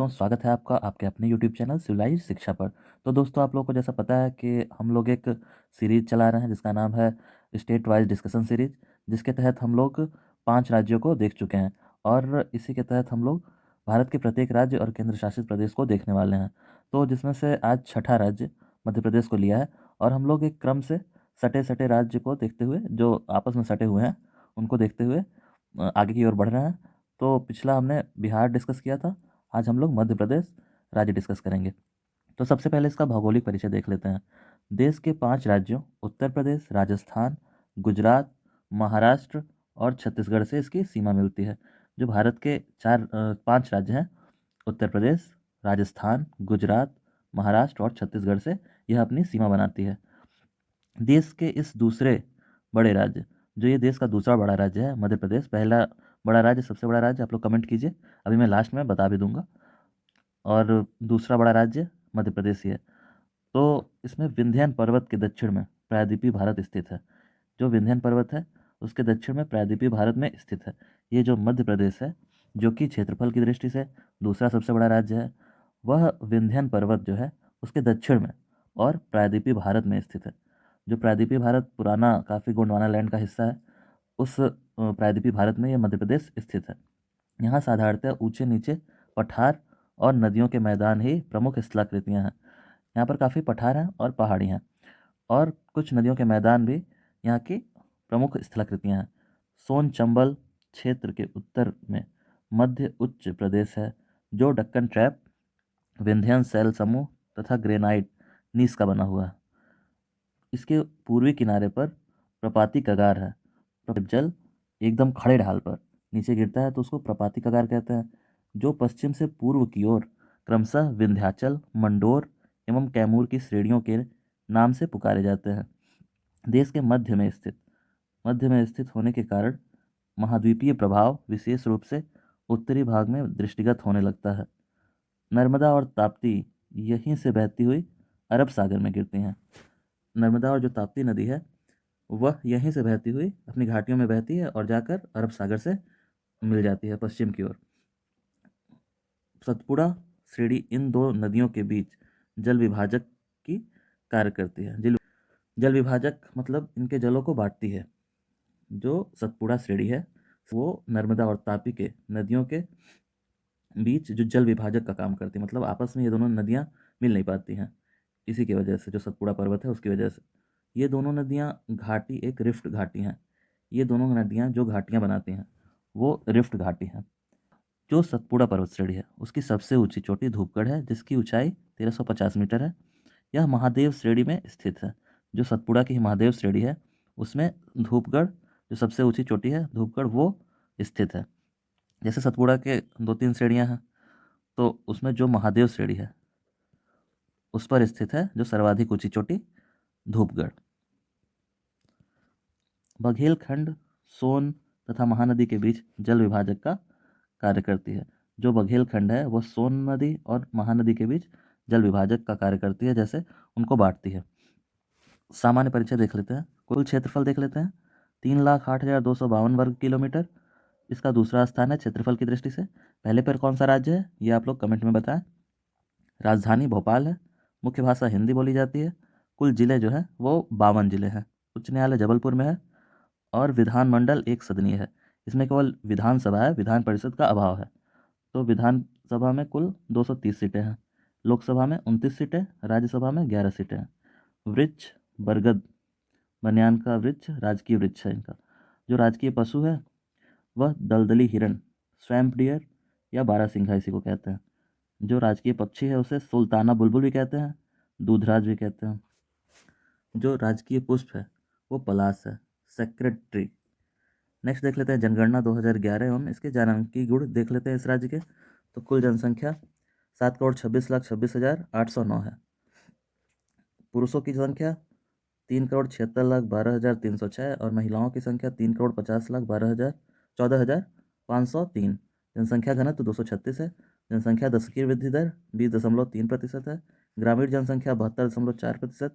दोस्तों, स्वागत है आपका आपके अपने यूट्यूब चैनल सिविलाइज्ड शिक्षा पर। तो दोस्तों, आप लोगों को जैसा पता है कि हम लोग एक सीरीज चला रहे हैं जिसका नाम है स्टेट वाइज डिस्कशन सीरीज, जिसके तहत हम लोग 5 राज्यों को देख चुके हैं और इसी के तहत हम लोग भारत के प्रत्येक राज्य और केंद्र शासित प्रदेश को देखने वाले हैं। तो जिसमें से आज छठा राज्य मध्य प्रदेश को लिया है और हम लोग एक क्रम से सटे सटे राज्य को देखते हुए, जो आपस में सटे हुए हैं उनको देखते हुए आगे की ओर बढ़ रहे हैं। तो पिछला हमने बिहार डिस्कस किया था, आज हम लोग मध्य प्रदेश राज्य डिस्कस करेंगे। तो सबसे पहले इसका भौगोलिक परिचय देख लेते हैं। देश के 5 राज्यों उत्तर प्रदेश, राजस्थान, गुजरात, महाराष्ट्र और छत्तीसगढ़ से इसकी सीमा मिलती है। जो भारत के 5 राज्य हैं, उत्तर प्रदेश, राजस्थान, गुजरात, महाराष्ट्र और छत्तीसगढ़ से यह अपनी सीमा बनाती है। देश के इस दूसरे बड़े राज्य, जो ये देश का दूसरा बड़ा राज्य है मध्य प्रदेश, पहला बड़ा राज्य सबसे बड़ा राज्य आप लोग कमेंट कीजिए, अभी मैं लास्ट में बता भी दूंगा। और दूसरा बड़ा राज्य मध्य प्रदेश ही है। तो इसमें विंध्यान पर्वत के दक्षिण में प्रायद्वीपीय भारत स्थित है। जो विंध्यान पर्वत है उसके दक्षिण में प्रायद्वीपीय भारत में स्थित है। ये जो मध्य प्रदेश है, जो कि क्षेत्रफल की दृष्टि से दूसरा सबसे बड़ा राज्य है, वह विंध्यान पर्वत जो है उसके दक्षिण में और प्रायद्वीपीय भारत में स्थित है। जो प्रायद्वीपीय भारत पुराना काफ़ी गोंडवाना लैंड का हिस्सा है, उस प्रायद्वीपीय भारत में यह मध्य प्रदेश स्थित है। यहाँ साधारणतः ऊंचे नीचे पठार और नदियों के मैदान ही प्रमुख स्थलाकृतियाँ हैं। यहाँ पर काफ़ी पठार हैं और पहाड़ी हैं और कुछ नदियों के मैदान भी यहाँ की प्रमुख स्थलाकृतियाँ हैं। सोन चंबल क्षेत्र के उत्तर में मध्य उच्च प्रदेश है, जो दक्कन ट्रैप, विंध्यन शैल समूह तथा ग्रेनाइट नीस का बना हुआ है। इसके पूर्वी किनारे पर प्रपाती कगार है। जल एकदम खड़े ढाल पर नीचे गिरता है तो उसको प्रपाती कगार कहते हैं, जो पश्चिम से पूर्व की ओर क्रमशः विंध्याचल, मंडोर एवं कैमूर की श्रेणियों के नाम से पुकारे जाते हैं। देश के मध्य में स्थित होने के कारण महाद्वीपीय प्रभाव विशेष रूप से उत्तरी भाग में दृष्टिगत होने लगता है। नर्मदा और ताप्ती यहीं से बहती हुई अरब सागर में गिरती हैं। नर्मदा और जो ताप्ती नदी है वह यहीं से बहती हुई अपनी घाटियों में बहती है और जाकर अरब सागर से मिल जाती है पश्चिम की ओर। सतपुड़ा श्रेणी इन दो नदियों के बीच जल विभाजक की कार्य करती है। जल विभाजक मतलब इनके जलों को बांटती है। जो सतपुड़ा श्रेणी है वो नर्मदा और तापी के नदियों के बीच जो जल विभाजक का काम करती है, मतलब आपस में ये दोनों नदियाँ मिल नहीं पाती हैं। इसी की वजह से जो सतपुड़ा पर्वत है उसकी वजह से ये दोनों नदियाँ घाटी, एक रिफ्ट घाटी हैं। ये दोनों नदियाँ जो घाटियाँ बनाती हैं वो रिफ्ट घाटी हैं। जो सतपुड़ा पर्वत श्रेणी है उसकी सबसे ऊंची चोटी धूपगढ़ है, जिसकी ऊंचाई 1350 मीटर है। यह महादेव श्रेणी में स्थित है। जो सतपुड़ा की महादेव श्रेणी है उसमें धूपगढ़, जो सबसे ऊंची चोटी है धूपगढ़, वो स्थित है। जैसे सतपुड़ा के 2-3 श्रेणियाँ हैं, तो उसमें जो महादेव श्रेणी है उस पर स्थित है जो सर्वाधिक ऊंची चोटी धूपगढ़। बघेलखंड सोन तथा महानदी के बीच जल विभाजक का कार्य करती है। जो बघेलखंड है वह सोन नदी और महानदी के बीच जल विभाजक का कार्य करती है, जैसे उनको बांटती है। सामान्य परिचय देख लेते हैं, कुल क्षेत्रफल देख लेते हैं। 3,08,252 वर्ग किलोमीटर इसका दूसरा स्थान है क्षेत्रफल की दृष्टि से। पहले पर कौन सा राज्य है ये आप लोग कमेंट में बताएं। राजधानी भोपाल है, मुख्य भाषा हिंदी बोली जाती है। कुल जिले जो है वो 52 जिले हैं। उच्च न्यायालय जबलपुर में है और विधानमंडल एक सदनीय है। इसमें केवल विधानसभा है, विधान परिषद का अभाव है। तो विधानसभा में कुल 230 सीटें हैं, लोकसभा में 29 सीटें, राज्यसभा में 11 सीटें हैं। वृक्ष बरगद, बनियान का वृक्ष राजकीय वृक्ष है इनका। जो राजकीय पशु है वह दलदली हिरण, स्वैम्प डियर या बारहसिंघा इसी को कहते हैं। जो राजकीय पक्षी है उसे सुल्ताना बुलबुल भी कहते हैं, दूधराज भी कहते हैं। जो राजकीय पुष्प है वो पलाश है, सेक्रेड ट्री। नेक्स्ट देख लेते हैं जनगणना 2011 एवं इसके जनंकी गुण देख लेते हैं इस राज्य के। तो कुल जनसंख्या 7,26,26,809 है। पुरुषों की संख्या 3,76,12,306 और महिलाओं की संख्या 3,50,12,14,503। जनसंख्या घनत्व 236 है। जनसंख्या दशकीय वृद्धि दर 20.3% है। ग्रामीण जनसंख्या 72.4%,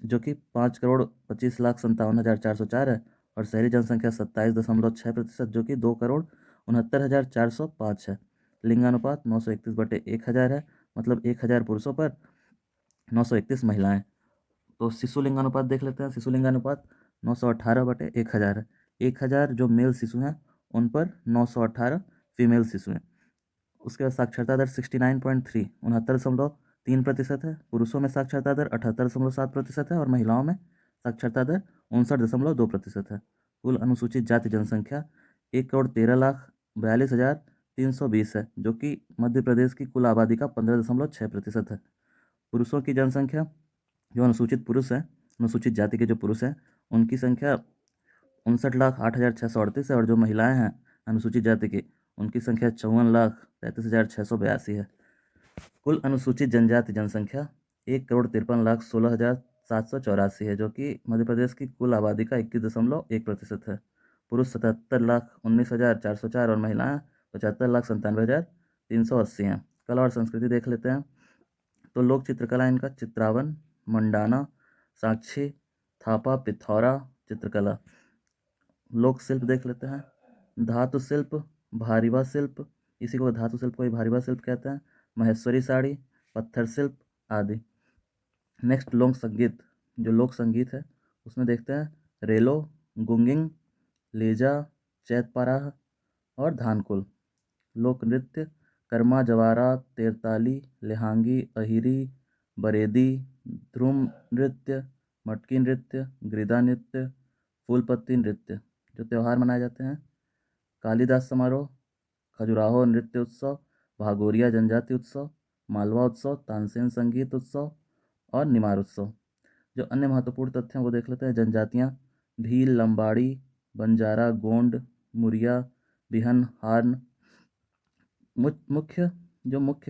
जो कि 5,25,57,404 है। और शहरी जनसंख्या 27.6%, जो कि 2,69,405 है। लिंगानुपात 931/1000 है, मतलब 1000 पुरुषों पर 931 महिलाएं। तो शिशु लिंगानुपात देख लेते हैं। शिशु लिंगानुपात 918/1000 है। 1000 जो मेल शिशु हैं उन पर 918 फीमेल शिशु हैं। उसके बाद साक्षरता दर 69.3 69.3% है। पुरुषों में साक्षरता दर 78.7% है और महिलाओं में साक्षरता दर 59.2% है। कुल अनुसूचित जाति जनसंख्या 1,42,42,320 है, जो कि मध्य प्रदेश की कुल आबादी का 15.6% है। पुरुषों की जनसंख्या, जो अनुसूचित पुरुष हैं, अनुसूचित जाति के जो पुरुष हैं, उनकी संख्या 59,08,638 है और जो महिलाएं हैं अनुसूचित जाति की, उनकी संख्या 54,33,682 है। कुल अनुसूचित जनजाति जनसंख्या 1,53,16,784 है, जो कि मध्य प्रदेश की कुल आबादी का 21.1% है। पुरुष 77,19,404 और महिलाएं 75,97,380 हैं। कला और संस्कृति देख लेते हैं। तो लोक चित्रकला इनका चित्रावन, मंडाना, साक्षी, थापा, पिथौरा चित्रकला। लोक शिल्प देख लेते हैं। धातु शिल्प, भारीवा शिल्प, इसी को धातु शिल्प को ही भारीवा शिल्प कहते हैं, महेश्वरी साड़ी, पत्थर शिल्प आदि। नेक्स्ट लोक संगीत। जो लोक संगीत है उसमें देखते हैं रेलो, गुंगिंग, लेजा, चैतपाराह और धानकुल। लोक नृत्य कर्मा, जवारा, तेरताली, लेहांगी, अहिरी, बरेदी, ध्रुम नृत्य, मटकी नृत्य, गिरिदा नृत्य, फूलपत्ती नृत्य। जो त्यौहार मनाए जाते हैं कालिदास समारोह, खजुराहो नृत्य उत्सव, भागोरिया जनजाति उत्सव, मालवा उत्सव, तानसेन संगीत उत्सव और निमार उत्सव। जो अन्य महत्वपूर्ण तथ्य हैं वो देख लेते हैं। जनजातियाँ भील, लंबाड़ी, बंजारा, गोंड, मुरिया, बिहन, हार्न। मुख्य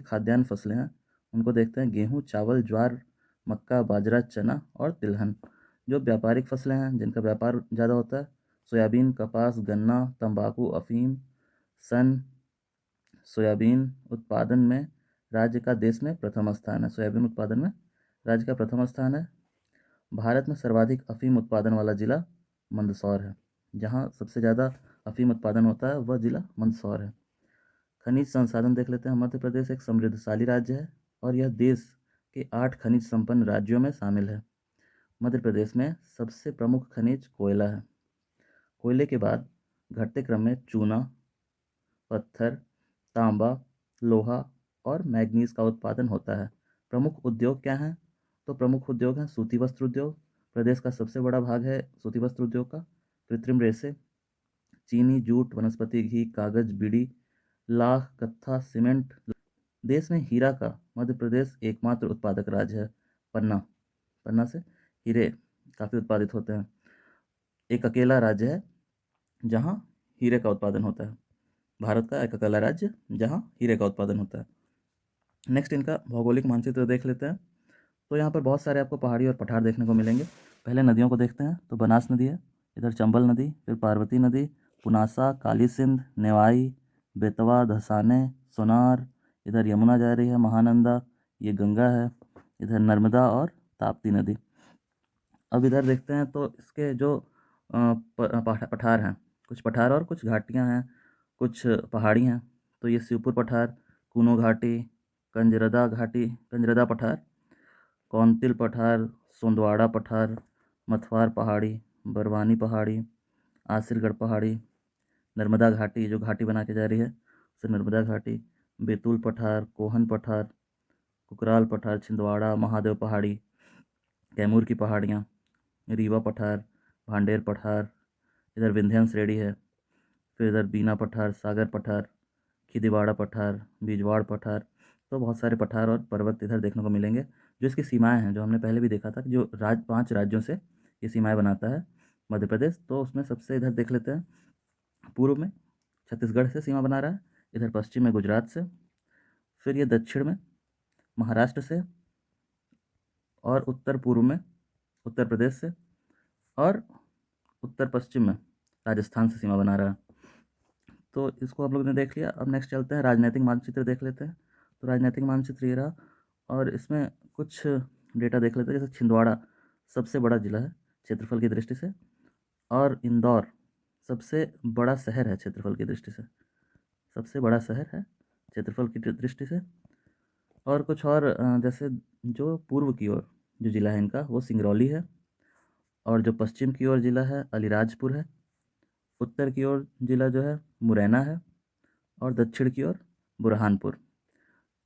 खाद्यान्न फसलें हैं उनको देखते हैं। गेहूँ, चावल, ज्वार, मक्का, बाजरा, चना और तिलहन। जो व्यापारिक फसलें हैं जिनका व्यापार ज़्यादा होता है सोयाबीन, कपास, गन्ना, तंबाकू, अफीम, सन। सोयाबीन उत्पादन में राज्य का देश में प्रथम स्थान है। सोयाबीन उत्पादन में राज्य का प्रथम स्थान है। भारत में सर्वाधिक अफीम उत्पादन वाला जिला मंदसौर है। जहाँ सबसे ज़्यादा अफीम उत्पादन होता है वह जिला मंदसौर है। खनिज संसाधन देख लेते हैं। मध्य प्रदेश एक समृद्धशाली राज्य है और यह देश के 8 खनिज संपन्न राज्यों में शामिल है। मध्य प्रदेश में सबसे प्रमुख खनिज कोयला है। कोयले के बाद घटते क्रम में चूना, पत्थर, तांबा, लोहा और मैग्नीज का उत्पादन होता है। प्रमुख उद्योग क्या हैं? तो प्रमुख उद्योग हैं सूती वस्त्र उद्योग, प्रदेश का सबसे बड़ा भाग है सूती वस्त्र उद्योग का। कृत्रिम रेशे, चीनी, जूट, वनस्पति घी, कागज, बीड़ी, लाख, कत्था, सीमेंट। देश में हीरा का मध्य प्रदेश एकमात्र उत्पादक राज्य है। पन्ना, पन्ना से हीरे काफ़ी उत्पादित होते हैं। एक अकेला राज्य है जहाँ हीरे का उत्पादन होता है। भारत का एक अकेला राज्य जहाँ हीरे का उत्पादन होता है। नेक्स्ट इनका भौगोलिक मानचित्र देख लेते हैं। तो यहाँ पर बहुत सारे आपको पहाड़ी और पठार देखने को मिलेंगे। पहले नदियों को देखते हैं। तो बनास नदी है, इधर चंबल नदी, फिर पार्वती नदी, पुनासा, काली सिंध, नेवाई, बेतवा, धसाने, सोनार। इधर यमुना जा रही है, महानंदा, ये गंगा है, इधर नर्मदा और ताप्ती नदी। अब इधर देखते हैं तो इसके जो पठार हैं, कुछ पठार और कुछ घाटियाँ हैं, कुछ पहाड़ी हैं। तो ये शिवपुर पठार, कूनो घाटी, कंजरदा घाटी, कंजरदा पठार, कौंतिल पठार, सोंदवाड़ा पठार, मथवार पहाड़ी, बरवानी पहाड़ी, आसिरगढ़ पहाड़ी, नर्मदा घाटी जो घाटी बना के जा रही है उसे नर्मदा घाटी, बैतूल पठार, कोहन पठार, कुकराल पठार, छिंदवाड़ा, महादेव पहाड़ी, कैमूर की पहाड़ियाँ, रीवा पठार, भांडेर पठार, इधर विंध्याचल श्रेणी है, फिर इधर बीना पठार, सागर पठार, खिदीवाड़ा पठार, बिजवाड़ पठार। तो बहुत सारे पठार और पर्वत इधर देखने को मिलेंगे। जो इसकी सीमाएं हैं, जो हमने पहले भी देखा था कि जो 5 राज्यों से ये सीमाएं बनाता है मध्य प्रदेश, तो उसमें सबसे इधर देख लेते हैं। पूर्व में छत्तीसगढ़ से सीमा बना रहा है, इधर पश्चिम में गुजरात से, फिर ये दक्षिण में महाराष्ट्र से और उत्तर पूर्व में उत्तर प्रदेश से और उत्तर पश्चिम में राजस्थान से सीमा बना रहा है। तो इसको आप लोगों ने देख लिया। अब नेक्स्ट चलते हैं, राजनीतिक मानचित्र देख लेते हैं। तो राजनीतिक मानचित्र ये रहा और इसमें कुछ डेटा देख लेते हैं। जैसे छिंदवाड़ा सबसे बड़ा जिला है क्षेत्रफल की दृष्टि से, और इंदौर सबसे बड़ा शहर है क्षेत्रफल की दृष्टि से, सबसे बड़ा शहर है क्षेत्रफल की दृष्टि से। और कुछ और जैसे जो पूर्व की ओर जो ज़िला है इनका वो सिंगरौली है, और जो पश्चिम की ओर ज़िला है अलीराजपुर है, उत्तर की ओर ज़िला जो है मुरैना है, और दक्षिण की ओर बुरहानपुर।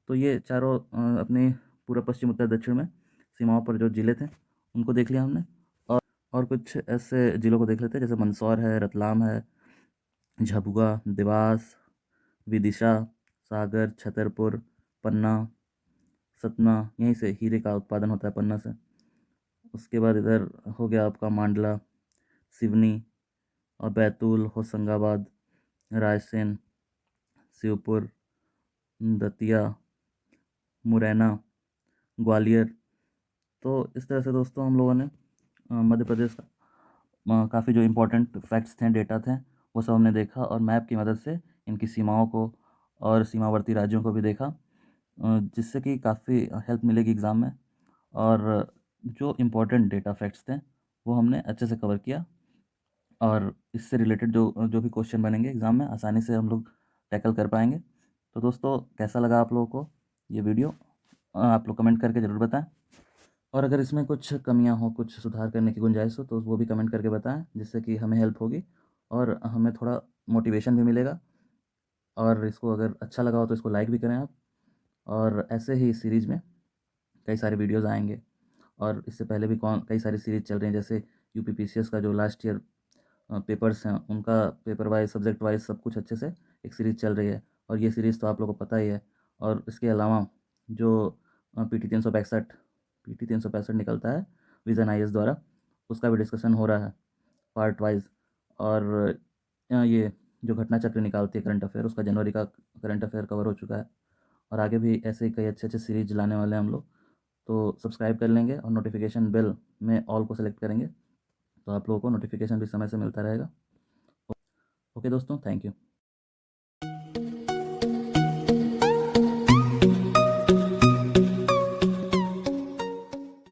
तो ये चारों अपने पूर्व पश्चिम उत्तर दक्षिण में सीमाओं पर जो ज़िले थे उनको देख लिया हमने। और कुछ ऐसे ज़िलों को देख लेते हैं, जैसे मंदसौर है, रतलाम है, झाबुआ, देवास, विदिशा, सागर, छतरपुर, पन्ना, सतना, यहीं से हीरे का उत्पादन होता है पन्ना से। उसके बाद इधर हो गया आपका मांडला, सिवनी, और बैतूल, होशंगाबाद, रायसेन, शिवपुर, दतिया, मुरैना, ग्वालियर। तो इस तरह से दोस्तों हम लोगों ने मध्य प्रदेश का काफ़ी जो इम्पोर्टेंट फैक्ट्स थे, डेटा थे, वो सब हमने देखा, और मैप की मदद से इनकी सीमाओं को और सीमावर्ती राज्यों को भी देखा, जिससे कि काफ़ी हेल्प मिलेगी एग्ज़ाम में। और जो इम्पोर्टेंट डेटा फैक्ट्स थे वो हमने अच्छे से कवर किया, और इससे रिलेटेड जो जो भी क्वेश्चन बनेंगे एग्ज़ाम में आसानी से हम लोग टैकल कर पाएंगे। तो दोस्तों कैसा लगा आप लोगों को ये वीडियो, आप लोग कमेंट करके ज़रूर बताएं, और अगर इसमें कुछ कमियां हो, कुछ सुधार करने की गुंजाइश हो, तो वो भी कमेंट करके बताएं, जिससे कि हमें हेल्प होगी और हमें थोड़ा मोटिवेशन भी मिलेगा। और इसको अगर अच्छा लगा हो तो इसको लाइक भी करें आप। और ऐसे ही इस सीरीज़ में कई सारे वीडियोज़ आएंगे, और इससे पहले भी कई सारी सीरीज़ चल रही हैं, जैसे यूपीपीसीएस का जो लास्ट ईयर पेपर्स हैं उनका पेपर वाइज, सब्जेक्ट वाइज सब कुछ अच्छे से एक सीरीज़ चल रही है। और ये सीरीज़ तो आप लोगों को पता ही है। और इसके अलावा जो पीटी 365 निकलता है विज़न आईएएस द्वारा, उसका भी डिस्कशन हो रहा है पार्ट वाइज। और ये जो घटना चक्र निकालती है करंट अफेयर, उसका जनवरी का करंट अफेयर कवर हो चुका है। और आगे भी ऐसे ही कई अच्छे अच्छे सीरीज लाने वाले हैं हम लोग। तो सब्सक्राइब कर लेंगे और नोटिफिकेशन बेल में ऑल को सेलेक्ट करेंगे, तो आप लोगों को नोटिफिकेशन भी समय से मिलता रहेगा। ओके दोस्तों, थैंक यू।